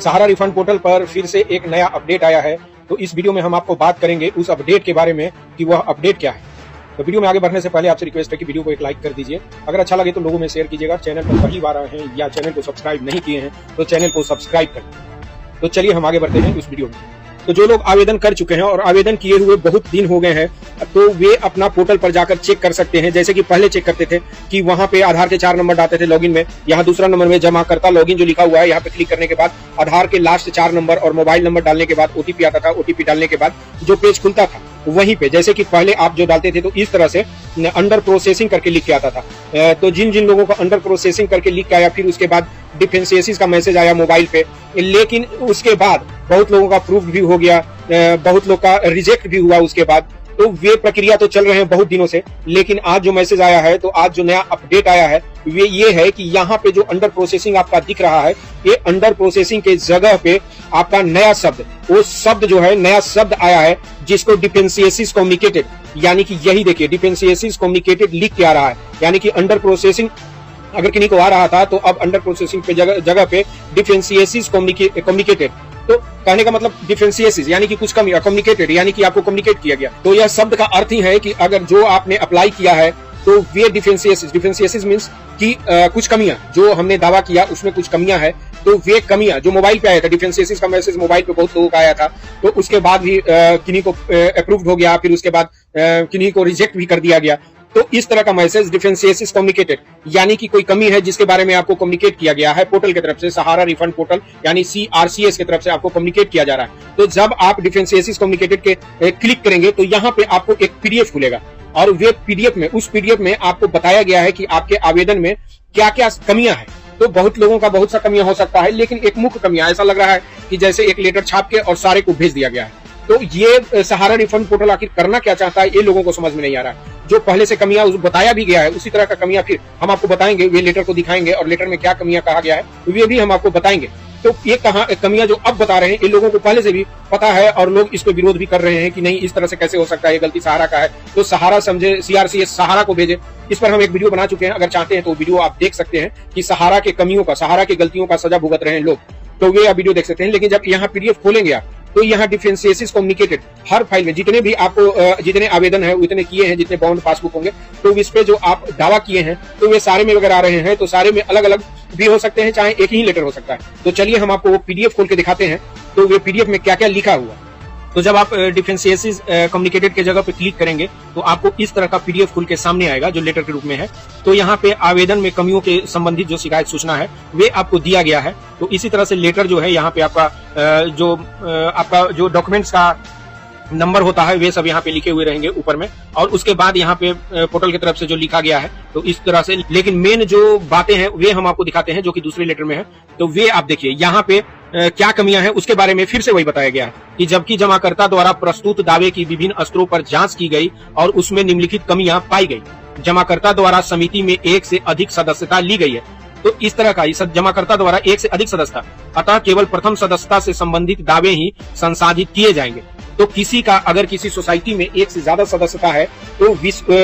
सहारा refund portal पर फिर से एक नया अपडेट आया है। तो इस वीडियो में हम आपको बात करेंगे उस अपडेट के बारे में कि वह अपडेट क्या है। तो वीडियो में आगे बढ़ने से पहले आपसे रिक्वेस्ट है कि वीडियो को एक लाइक कर दीजिए। अगर अच्छा लगे तो लोगों में शेयर कीजिएगा। चैनल पर पहली बार आए हैं या चैनल को सब्सक्राइब नहीं किए हैं तो चैनल को सब्सक्राइब कर दीजिए। तो चलिए हम आगे बढ़ते हैं इस वीडियो में। तो जो लोग आवेदन कर चुके हैं और आवेदन किए हुए बहुत दिन हो गए हैं तो वे अपना पोर्टल पर जाकर चेक कर सकते हैं। जैसे कि पहले चेक करते थे कि वहां पे आधार के 4 नंबर डालते थे लॉगिन में, यहाँ दूसरा नंबर में जमाकर्ता लॉगिन जो लिखा हुआ है यहाँ पे क्लिक करने के बाद आधार के लास्ट 4 नंबर और मोबाइल नंबर डालने के बाद ओटीपी आता था। ओटीपी डालने के बाद जो पेज खुलता था वहीं पे जैसे कि पहले आप जो डालते थे तो इस तरह से अंडर प्रोसेसिंग करके लिख के आता था। तो जिन जिन लोगों को अंडर प्रोसेसिंग करके लिख के आया फिर उसके बाद डिफेंसियसिस का मैसेज आया मोबाइल पे, लेकिन उसके बाद बहुत लोगों का प्रूफ भी हो गया, बहुत लोग का रिजेक्ट भी हुआ उसके बाद। तो वे प्रक्रिया तो चल रहे हैं बहुत दिनों से, लेकिन आज जो मैसेज आया है तो आज जो नया अपडेट आया है वे ये है कि यहाँ पे जो अंडर प्रोसेसिंग आपका दिख रहा है ये अंडर प्रोसेसिंग के जगह पे आपका नया शब्द, वो शब्द जो है नया शब्द आया है जिसको डिफेंसियसिस कम्युनिकेटेड, यानी कि यही देखिए डिफेंसियसिस कम्युनिकेटेड लिख के आ रहा है। यानी कि अंडर प्रोसेसिंग अगर किन्हीं को आ रहा था तो अब अंडर प्रोसेसिंग पे जगह पे डिफेंसियसिस कम्युनिकेटेड। तो कहने का मतलब डिफेंसियसिस यानी कि कुछ कमी, कम्युनिकेटेड यानी कि आपको कम्युनिकेट किया गया। तो यह शब्द का अर्थ ही है कि अगर जो आपने अप्लाई किया है तो वे डिफेंसियसिस मींस कि कुछ कमियां जो हमने दावा किया उसमें कुछ कमियां है, तो वे कमियां जो मोबाइल पे आया था, डिफेंसियसिस का मैसेज मोबाइल पे बहुत लोगों का आया था तो उसके बाद भी किन्हीं को अप्रूव्ड हो गया, फिर उसके बाद किन्हीं को रिजेक्ट भी कर दिया गया। तो इस तरह का मैसेज डिफेंसियसिस कम्युनिकेटेड यानी कि कोई कमी है जिसके बारे में आपको कम्युनिकेट किया गया है पोर्टल की तरफ से, सहारा रिफंड पोर्टल यानी CRCS की तरफ से आपको कम्युनिकेट किया जा रहा है। तो जब आप डिफेंसियसिस कम्युनिकेटेड के क्लिक करेंगे तो यहाँ पे आपको एक PDF खुलेगा और वे PDF में, उस PDF में आपको बताया गया है कि आपके आवेदन में क्या क्या कमियां हैं। तो बहुत लोगों का बहुत सा कमियां हो सकता है, लेकिन एक मुख्य कमियां ऐसा लग रहा है कि जैसे एक लेटर छाप के और सारे को भेज दिया गया है। तो ये सहारा रिफंड पोर्टल आखिर करना क्या चाहता है ये लोगों को समझ में नहीं आ रहा है। जो पहले से कमियां बताया भी गया है उसी तरह का कमियां फिर हम आपको बताएंगे, वे लेटर को दिखाएंगे और लेटर में क्या कमियां कहा गया है वे भी हम आपको बताएंगे। तो ये कमियां जो अब बता रहे हैं इन लोगों को पहले से भी पता है और लोग इसको विरोध भी कर रहे हैं कि नहीं इस तरह से कैसे हो सकता है, ये गलती सहारा का है। तो सहारा समझे, CRCS सहारा को भेजे। इस पर हम एक वीडियो बना चुके हैं, अगर चाहते हैं तो वीडियो आप देख सकते हैं कि सहारा के कमियों का, सहारा की गलतियों का सजा भुगत रहे हैं लोग, तो वे आप वीडियो देख सकते हैं। लेकिन जब यहाँ PDF खोलेंगे आप तो यहाँ डिफेंसियसिस कम्युनिकेटेड हर फाइल में जितने भी आपको जितने आवेदन है उतने किए हैं, जितने बाउंड पासबुक होंगे तो इस पे जो आप दावा किए हैं तो वे सारे में अगर आ रहे हैं तो सारे में अलग अलग भी हो सकते हैं, चाहे एक ही लेटर हो सकता है। तो चलिए हम आपको वो PDF खोल के दिखाते हैं तो वे PDF में क्या क्या लिखा हुआ। तो जब आप डिफेंसियसिस कम्युनिकेटेड के जगह पे क्लिक करेंगे तो आपको इस तरह का PDF खुल के सामने आएगा जो लेटर के रूप में है। तो यहाँ पे आवेदन में कमियों के संबंधित जो शिकायत सूचना है वे आपको दिया गया है। तो इसी तरह से लेटर जो है यहाँ पे आपका जो डॉक्यूमेंट्स का नंबर होता है वे सब यहाँ पे लिखे हुए रहेंगे ऊपर में, और उसके बाद यहाँ पे पोर्टल की तरफ से जो लिखा गया है तो इस तरह से। लेकिन मेन जो बातें हैं वे हम आपको दिखाते हैं जो कि दूसरे लेटर में है। तो वे आप देखिए यहाँ पे क्या कमियां हैं उसके बारे में फिर से वही बताया गया है कि जबकि जमाकर्ता द्वारा प्रस्तुत दावे की विभिन्न स्तरों पर जांच की गई और उसमें निम्नलिखित कमियां पाई गई। जमाकर्ता द्वारा समिति में 1 से अधिक सदस्यता ली गई है। तो इस तरह का जमाकर्ता द्वारा 1 से अधिक सदस्यता, अतः केवल प्रथम सदस्यता से संबंधित दावे ही संसाधित किए जाएंगे। तो किसी का अगर किसी सोसाइटी में 1 से ज्यादा सदस्यता है तो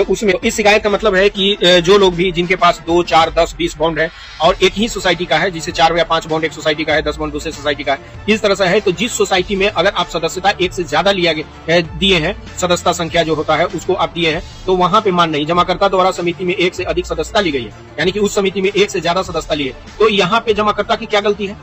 उसमें इस शिकायत का मतलब है कि जो लोग भी जिनके पास 2, 4, 10, 20 बॉन्ड है और एक ही सोसाइटी का है, जिसे 4 या 5 बॉन्ड एक सोसाइटी का है, 10 बॉन्ड दूसरे सोसाइटी का है, इस तरह से है। तो जिस सोसाइटी में अगर आप सदस्यता 1 से ज्यादा दिए हैं, सदस्यता संख्या जो होता है उसको आप दिए हैं, तो वहां पे मान नहीं, जमाकर्ता द्वारा समिति में 1 से अधिक सदस्यता ली गई है यानी कि उस समिति में 1 से ज्यादा सदस्यता ली है। तो यहाँ पे जमाकर्ता की क्या गलती है?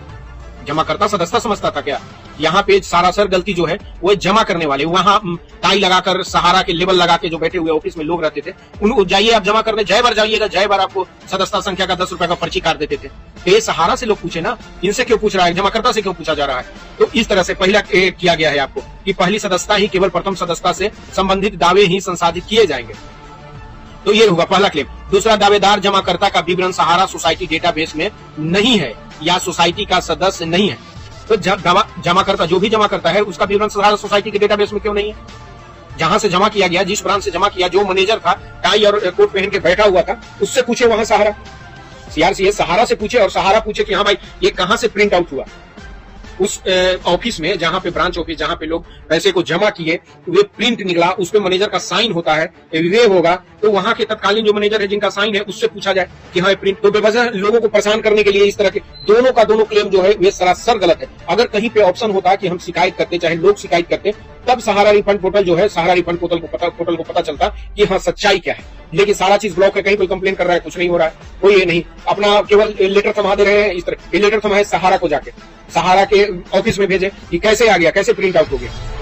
जमाकर्ता सदस्यता समझता था क्या? यहाँ पे सरासर गलती जो है वो जमा करने वाले, वहां टाई लगाकर सहारा के लेबल लगा के जो बैठे हुए ऑफिस में लोग रहते थे उन जाइए आप जमा करने, जय बार जाइएगा, जय बार आपको सदस्यता संख्या का 10 रुपए का पर्ची काट देते थे। तो ये सहारा से लोग पूछे ना, इनसे क्यों पूछ रहा है, जमाकर्ता से क्यों पूछा जा रहा है? तो इस तरह से पहला किया गया है आपको कि पहली सदस्यता ही केवल प्रथम सदस्यता से संबंधित दावे ही संसाधित किए जाएंगे। तो ये होगा पहला क्लेम। दूसरा, दावेदार जमाकर्ता का विवरण सहारा सोसाइटी डेटाबेस में नहीं है या सोसाइटी का सदस्य नहीं है। तो जमाकर्ता जो भी जमा करता है उसका विवरण सहारा सोसाइटी के डेटाबेस में क्यों नहीं है? जहां से जमा किया गया, जिस ब्रांच से जमा किया, जो मैनेजर था टाई और कोट पहन के बैठा हुआ था, उससे पूछे वहां सहारा, CRCS सहारा से पूछे और सहारा पूछे कि हाँ भाई ये कहां से प्रिंट आउट हुआ। उस ऑफिस में, जहां पे ब्रांच ऑफिस, जहां पे लोग पैसे को जमा किए, वे प्रिंट निकला, उस पे मैनेजर का साइन होता है, वे होगा, तो वहां के तत्कालीन जो मैनेजर है जिनका साइन है उससे पूछा जाए कि हाँ प्रिंट, तो बेवजह लोगों को परेशान करने के लिए इस तरह के दोनों का दोनों क्लेम जो है वे सरासर गलत है। अगर कहीं पे ऑप्शन होता कि हम शिकायत करते, चाहे लोग शिकायत करते, तब सहारा रिफंड पोर्टल जो है, सहारा रिफंड पोर्टल को पता चलता कि हाँ सच्चाई क्या है। लेकिन सारा चीज ब्लॉक है, कहीं कोई कंप्लेन कर रहा है, कुछ नहीं हो रहा है, कोई ये नहीं, अपना केवल लेटर थमा दे रहे हैं। इस तरह लेटर थमाए सहारा को, जाके सहारा के ऑफिस में भेजे कि कैसे आ गया, कैसे प्रिंट आउट हो गया।